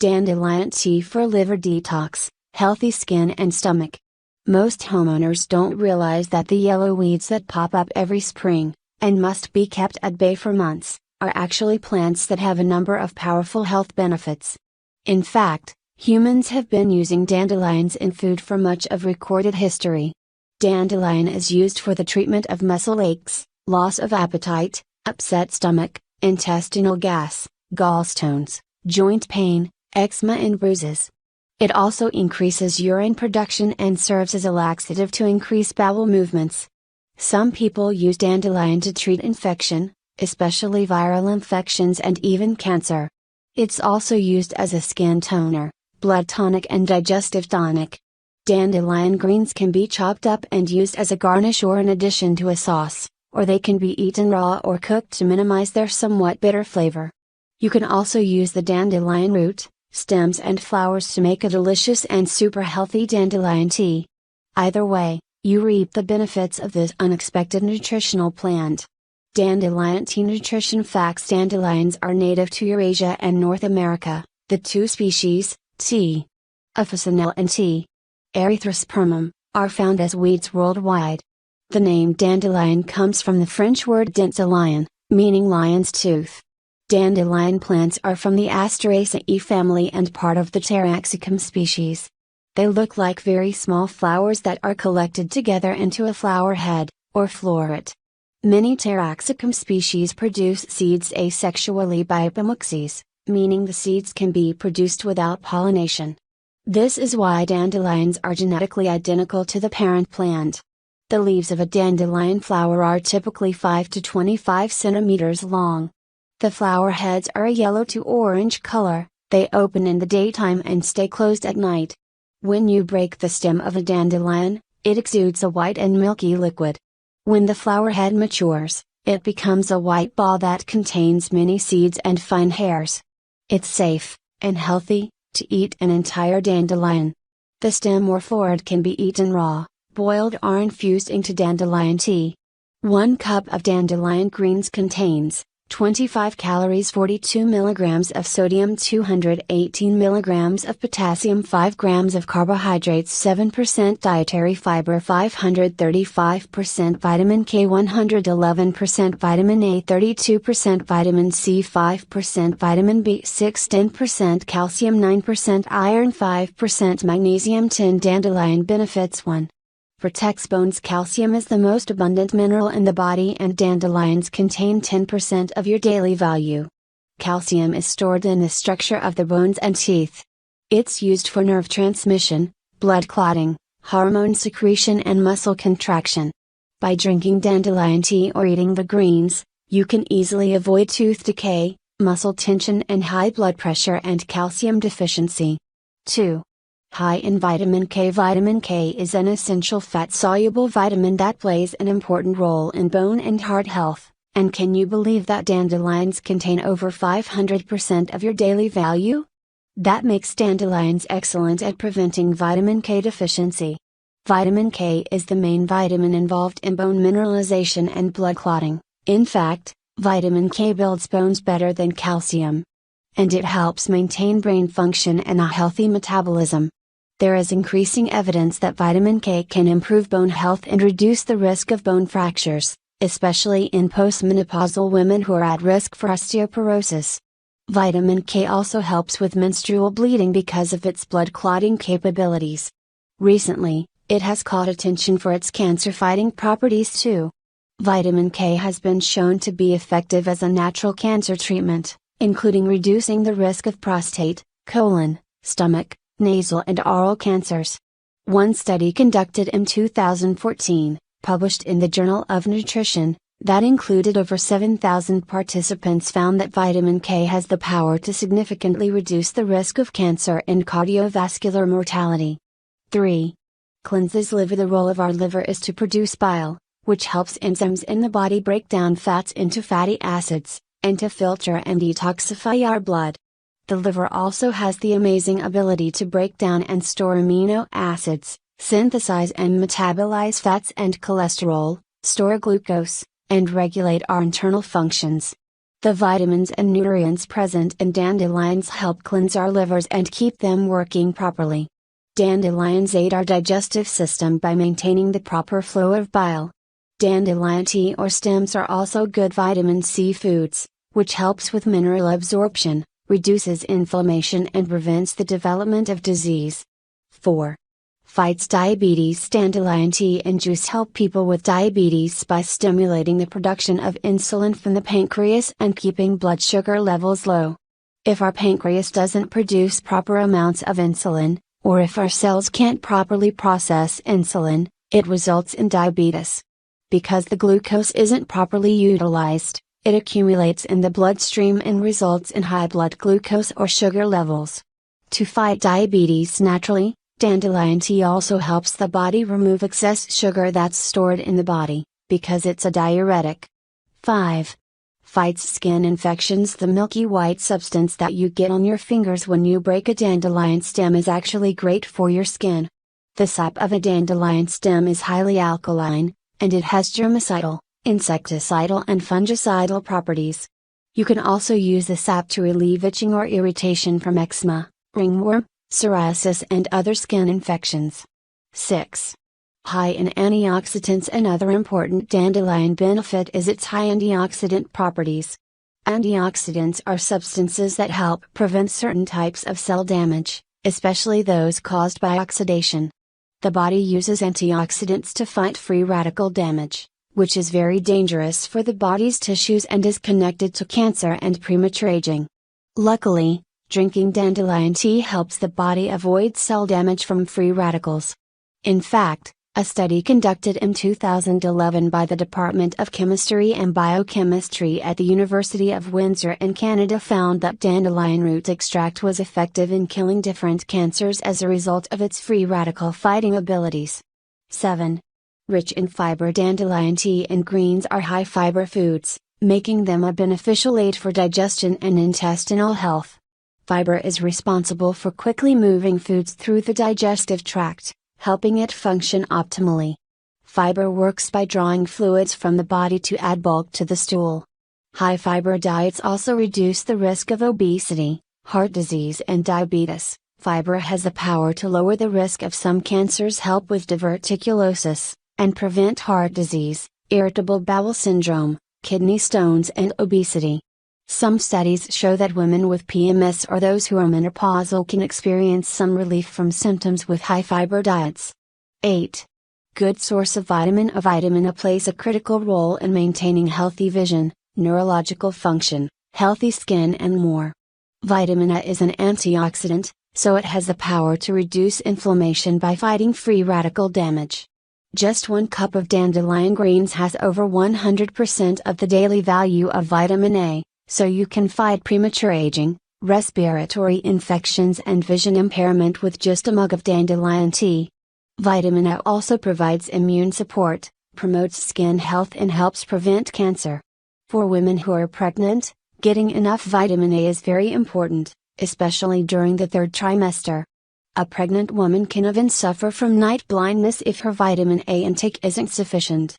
Dandelion tea for liver detox, healthy skin and stomach. Most homeowners don't realize that the yellow weeds that pop up every spring, and must be kept at bay for months, are actually plants that have a number of powerful health benefits. In fact, humans have been using dandelions in food for much of recorded history. Dandelion is used for the treatment of muscle aches, loss of appetite, upset stomach, intestinal gas, gallstones, joint pain, eczema and bruises. It also increases urine production and serves as a laxative to increase bowel movements. Some people use dandelion to treat infection, especially viral infections and even cancer. It's also used as a skin toner, blood tonic and digestive tonic. Dandelion greens can be chopped up and used as a garnish or in addition to a sauce, or they can be eaten raw or cooked to minimize their somewhat bitter flavor. You can also use the dandelion root, stems and flowers to make a delicious and super healthy dandelion tea. Either way, you reap the benefits of this unexpected nutritional plant. Dandelion tea nutrition facts: dandelions are native to Eurasia and North America. The two species, T. officinale and T. erythrospermum, are found as weeds worldwide. The name dandelion comes from the French word dandelion, meaning lion's tooth. Dandelion plants are from the Asteraceae family and part of the Taraxacum species. They look like very small flowers that are collected together into a flower head, or floret. Many Taraxacum species produce seeds asexually by epimeuxis, meaning the seeds can be produced without pollination. This is why dandelions are genetically identical to the parent plant. The leaves of a dandelion flower are typically 5 to 25 centimeters long. The flower heads are a yellow to orange color, they open in the daytime and stay closed at night. When you break the stem of a dandelion, it exudes a white and milky liquid. When the flower head matures, it becomes a white ball that contains many seeds and fine hairs. It's safe, and healthy, to eat an entire dandelion. The stem or floret can be eaten raw, boiled or infused into dandelion tea. 1 cup of dandelion greens contains 25 calories, 42 milligrams of sodium, 218 milligrams of potassium, 5 grams of carbohydrates, 7% dietary fiber, 535% vitamin K, 111% vitamin A, 32% vitamin C, 5% vitamin B6, 10% calcium, 9% iron, 5% magnesium. 10 Dandelion benefits. 1. Protects bones. Calcium is the most abundant mineral in the body, and dandelions contain 10% of your daily value. Calcium is stored in the structure of the bones and teeth. It's used for nerve transmission, blood clotting, hormone secretion and muscle contraction. By drinking dandelion tea or eating the greens, you can easily avoid tooth decay, muscle tension and high blood pressure and calcium deficiency. 2. High in vitamin K. Vitamin K is an essential fat-soluble vitamin that plays an important role in bone and heart health, and can you believe that dandelions contain over 500% of your daily value? That makes dandelions excellent at preventing vitamin K deficiency. Vitamin K is the main vitamin involved in bone mineralization and blood clotting. In fact, vitamin K builds bones better than calcium. And it helps maintain brain function and a healthy metabolism. There is increasing evidence that vitamin K can improve bone health and reduce the risk of bone fractures, especially in postmenopausal women who are at risk for osteoporosis. Vitamin K also helps with menstrual bleeding because of its blood clotting capabilities. Recently, it has caught attention for its cancer-fighting properties too. Vitamin K has been shown to be effective as a natural cancer treatment, including reducing the risk of prostate, colon, stomach, nasal and oral cancers. One study conducted in 2014, published in the Journal of Nutrition, that included over 7,000 participants, found that vitamin K has the power to significantly reduce the risk of cancer and cardiovascular mortality. 3. Cleanses liver. The role of our liver is to produce bile, which helps enzymes in the body break down fats into fatty acids, and to filter and detoxify our blood. The liver also has the amazing ability to break down and store amino acids, synthesize and metabolize fats and cholesterol, store glucose, and regulate our internal functions. The vitamins and nutrients present in dandelions help cleanse our livers and keep them working properly. Dandelions aid our digestive system by maintaining the proper flow of bile. Dandelion tea or stems are also good vitamin C foods, which helps with mineral absorption, reduces inflammation and prevents the development of disease. 4. Fights diabetes. Dandelion tea and juice help people with diabetes by stimulating the production of insulin from the pancreas and keeping blood sugar levels low. If our pancreas doesn't produce proper amounts of insulin, or if our cells can't properly process insulin, it results in diabetes. Because the glucose isn't properly utilized, it accumulates in the bloodstream and results in high blood glucose or sugar levels. To fight diabetes naturally, dandelion tea also helps the body remove excess sugar that's stored in the body, because it's a diuretic. 5. Fights skin infections. The milky white substance that you get on your fingers when you break a dandelion stem is actually great for your skin. The sap of a dandelion stem is highly alkaline, and it has germicidal, insecticidal and fungicidal properties. You can also use the sap to relieve itching or irritation from eczema, ringworm, psoriasis and other skin infections. 6. High in antioxidants. Another important dandelion benefit is its high antioxidant properties. Antioxidants are substances that help prevent certain types of cell damage, especially those caused by oxidation. The body uses antioxidants to fight free radical damage, which is very dangerous for the body's tissues and is connected to cancer and premature aging. Luckily, drinking dandelion tea helps the body avoid cell damage from free radicals. In fact, a study conducted in 2011 by the Department of Chemistry and Biochemistry at the University of Windsor in Canada found that dandelion root extract was effective in killing different cancers as a result of its free radical fighting abilities. 7. Rich in fiber. Dandelion tea and greens are high fiber foods, making them a beneficial aid for digestion and intestinal health. Fiber is responsible for quickly moving foods through the digestive tract, helping it function optimally. Fiber works by drawing fluids from the body to add bulk to the stool. High fiber diets also reduce the risk of obesity, heart disease and diabetes. Fiber has the power to lower the risk of some cancers, help with diverticulosis, and prevent heart disease, irritable bowel syndrome, kidney stones and obesity. Some studies show that women with PMS or those who are menopausal can experience some relief from symptoms with high fiber diets. 8. Good source of vitamin A. Vitamin A plays a critical role in maintaining healthy vision, neurological function, healthy skin and more. Vitamin A is an antioxidant, so it has the power to reduce inflammation by fighting free radical damage. Just 1 cup of dandelion greens has over 100% of the daily value of vitamin A. So you can fight premature aging, respiratory infections and vision impairment with just a mug of dandelion tea. Vitamin A also provides immune support, promotes skin health and helps prevent cancer. For women who are pregnant, getting enough vitamin A is very important, especially during the 3rd trimester. A pregnant woman can even suffer from night blindness if her vitamin A intake isn't sufficient.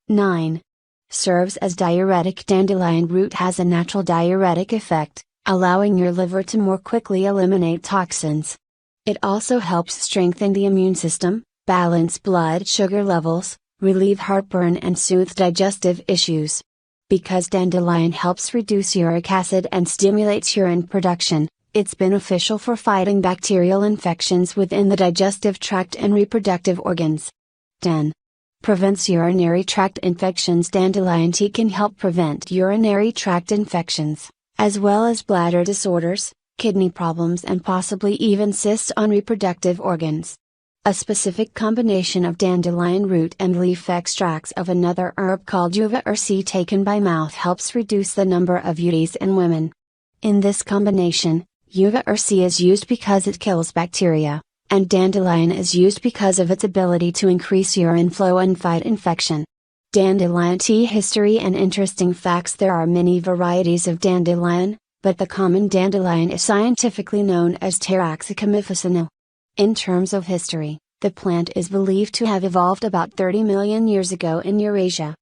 9. Serves as diuretic. Dandelion root has a natural diuretic effect, allowing your liver to more quickly eliminate toxins. It also helps strengthen the immune system, balance blood sugar levels, relieve heartburn and soothe digestive issues. Because dandelion helps reduce uric acid and stimulates urine production, it's beneficial for fighting bacterial infections within the digestive tract and reproductive organs. 10. Prevents urinary tract infections. Dandelion tea can help prevent urinary tract infections, as well as bladder disorders, kidney problems and possibly even cysts on reproductive organs. A specific combination of dandelion root and leaf extracts of another herb called uva ursi taken by mouth helps reduce the number of UTIs in women. In this combination, uva ursi is used because it kills bacteria, and dandelion is used because of its ability to increase urine flow and fight infection. Dandelion tea history and interesting facts. There are many varieties of dandelion, but the common dandelion is scientifically known as Taraxacum officinale. In terms of history, the plant is believed to have evolved about 30 million years ago in Eurasia.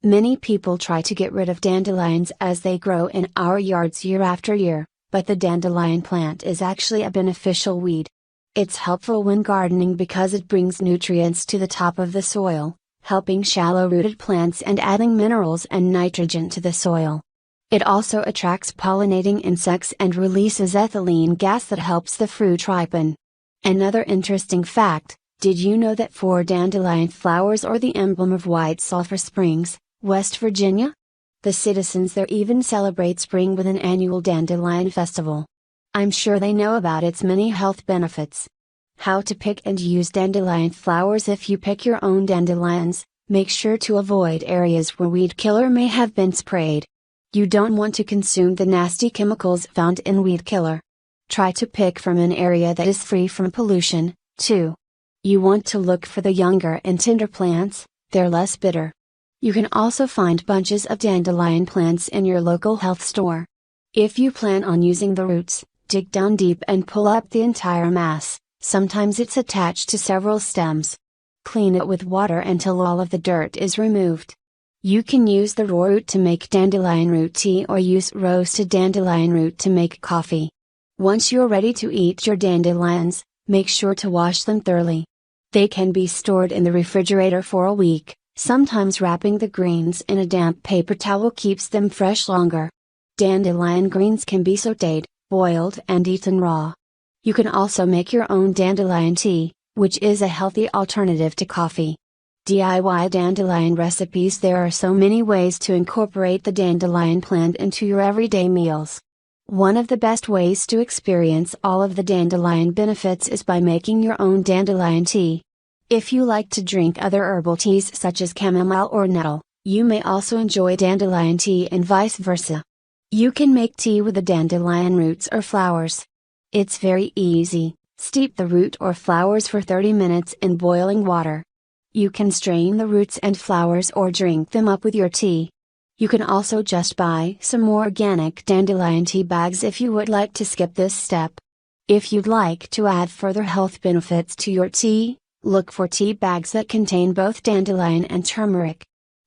Many people try to get rid of dandelions as they grow in our yards year after year, but the dandelion plant is actually a beneficial weed. It's helpful when gardening because it brings nutrients to the top of the soil, helping shallow-rooted plants and adding minerals and nitrogen to the soil. It also attracts pollinating insects and releases ethylene gas that helps the fruit ripen. Another interesting fact, did you know that 4 dandelion flowers are the emblem of White Sulphur Springs, West Virginia? The citizens there even celebrate spring with an annual dandelion festival. I'm sure they know about its many health benefits. How to pick and use dandelion flowers. If you pick your own dandelions, make sure to avoid areas where weed killer may have been sprayed. You don't want to consume the nasty chemicals found in weed killer. Try to pick from an area that is free from pollution, too. You want to look for the younger and tender plants, they're less bitter. You can also find bunches of dandelion plants in your local health store. If you plan on using the roots, dig down deep and pull up the entire mass, sometimes it's attached to several stems. Clean it with water until all of the dirt is removed. You can use the raw root to make dandelion root tea or use roasted dandelion root to make coffee. Once you're ready to eat your dandelions, make sure to wash them thoroughly. They can be stored in the refrigerator for a week, sometimes wrapping the greens in a damp paper towel keeps them fresh longer. Dandelion greens can be sautéed, boiled and eaten raw. You can also make your own dandelion tea, which is a healthy alternative to coffee. DIY dandelion recipes. There are so many ways to incorporate the dandelion plant into your everyday meals. One of the best ways to experience all of the dandelion benefits is by making your own dandelion tea. If you like to drink other herbal teas such as chamomile or nettle, you may also enjoy dandelion tea and vice versa. You can make tea with the dandelion roots or flowers. It's very easy. Steep the root or flowers for 30 minutes in boiling water. You can strain the roots and flowers or drink them up with your tea. You can also just buy some more organic dandelion tea bags if you would like to skip this step. If you'd like to add further health benefits to your tea, look for tea bags that contain both dandelion and turmeric.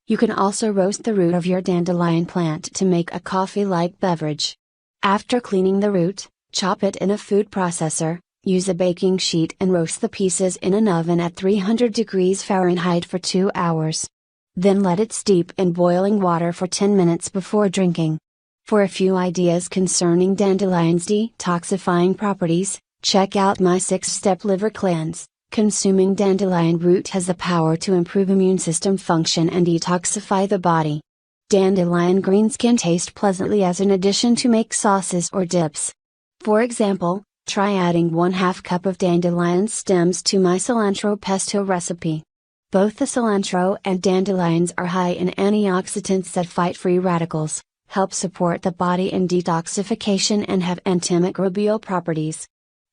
You can also roast the root of your dandelion plant to make a coffee-like beverage. After cleaning the root, chop it in a food processor, use a baking sheet and roast the pieces in an oven at 300 degrees Fahrenheit for 2 hours. Then let it steep in boiling water for 10 minutes before drinking. For a few ideas concerning dandelion's detoxifying properties, check out my 6-step liver cleanse. Consuming dandelion root has the power to improve immune system function and detoxify the body. Dandelion greens can taste pleasantly as an addition to make sauces or dips. For example, try adding 1/2 cup of dandelion stems to my cilantro pesto recipe. Both the cilantro and dandelions are high in antioxidants that fight free radicals, help support the body in detoxification and have antimicrobial properties.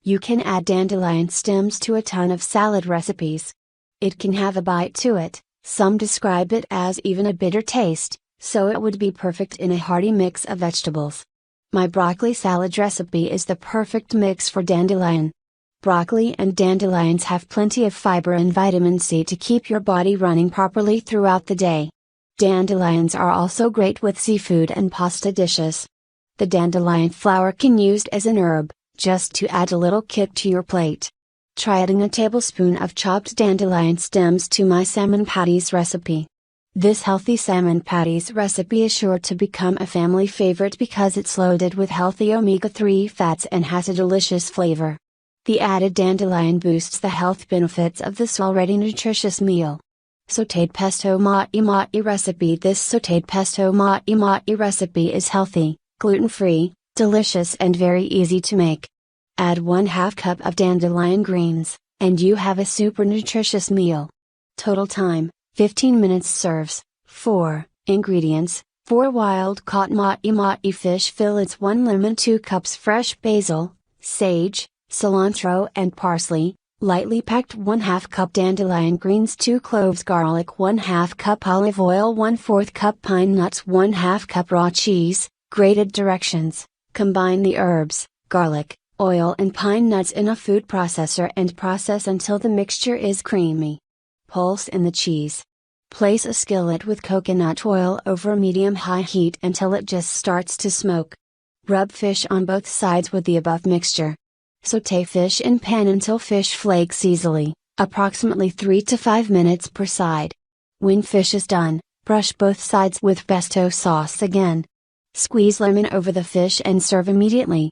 You can add dandelion stems to a ton of salad recipes. It can have a bite to it, some describe it as even a bitter taste, so it would be perfect in a hearty mix of vegetables. My broccoli salad recipe is the perfect mix for dandelion. Broccoli and dandelions have plenty of fiber and vitamin C to keep your body running properly throughout the day. Dandelions are also great with seafood and pasta dishes. The dandelion flower can be used as an herb, just to add a little kick to your plate. Try adding a tablespoon of chopped dandelion stems to my salmon patties recipe. This healthy salmon patties recipe is sure to become a family favorite because it's loaded with healthy omega-3 fats and has a delicious flavor. The added dandelion boosts the health benefits of this already nutritious meal. Sautéed pesto ma'i recipe. This sautéed pesto ma'i recipe is healthy, gluten-free, delicious and very easy to make. Add 1/2 cup of dandelion greens, and you have a super nutritious meal. Total time, 15 minutes. Serves, 4 ingredients, 4 wild-caught ma'i fish fillets, 1 lemon, 2 cups fresh basil, sage, cilantro and parsley, lightly packed 1/2 cup dandelion greens, 2 cloves garlic, 1/2 cup olive oil, 1/4 cup pine nuts, 1/2 cup raw cheese. Grated directions: combine the herbs, garlic, oil and pine nuts in a food processor and process until the mixture is creamy. Pulse in the cheese. Place a skillet with coconut oil over medium-high heat until it just starts to smoke. Rub fish on both sides with the above mixture. Sauté fish in pan until fish flakes easily, approximately 3 to 5 minutes per side. When fish is done, brush both sides with pesto sauce again. Squeeze lemon over the fish and serve immediately.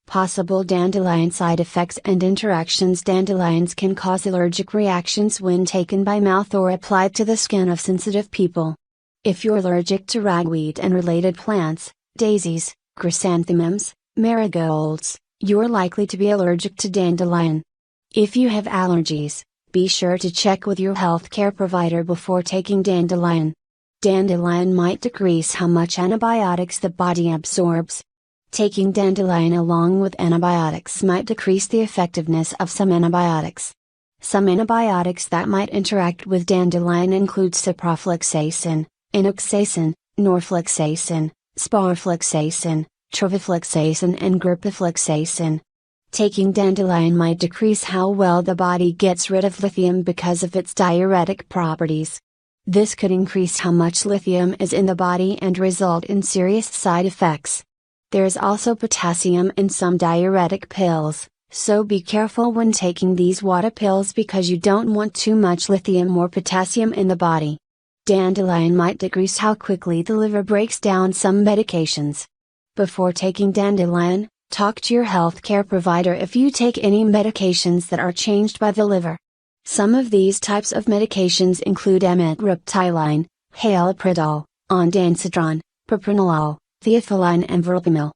Possible dandelion side effects and interactions. Dandelions can cause allergic reactions when taken by mouth or applied to the skin of sensitive people. If you're allergic to ragweed and related plants, daisies, chrysanthemums, marigolds, you're likely to be allergic to dandelion. If you have allergies, be sure to check with your healthcare provider before taking dandelion. Dandelion might decrease how much antibiotics the body absorbs. Taking dandelion along with antibiotics might decrease the effectiveness of some antibiotics. Some antibiotics that might interact with dandelion include ciprofloxacin, enoxacin, norfloxacin, sparfloxacin, trovifloxacin and gerpifloxacin. Taking dandelion might decrease how well the body gets rid of lithium because of its diuretic properties. This could increase how much lithium is in the body and result in serious side effects. There is also potassium in some diuretic pills, so be careful when taking these water pills because you don't want too much lithium or potassium in the body. Dandelion might decrease how quickly the liver breaks down some medications. Before taking dandelion, talk to your healthcare provider if you take any medications that are changed by the liver. Some of these types of medications include amitriptyline, haloperidol, ondansetron, propranolol, theophylline and verapamil.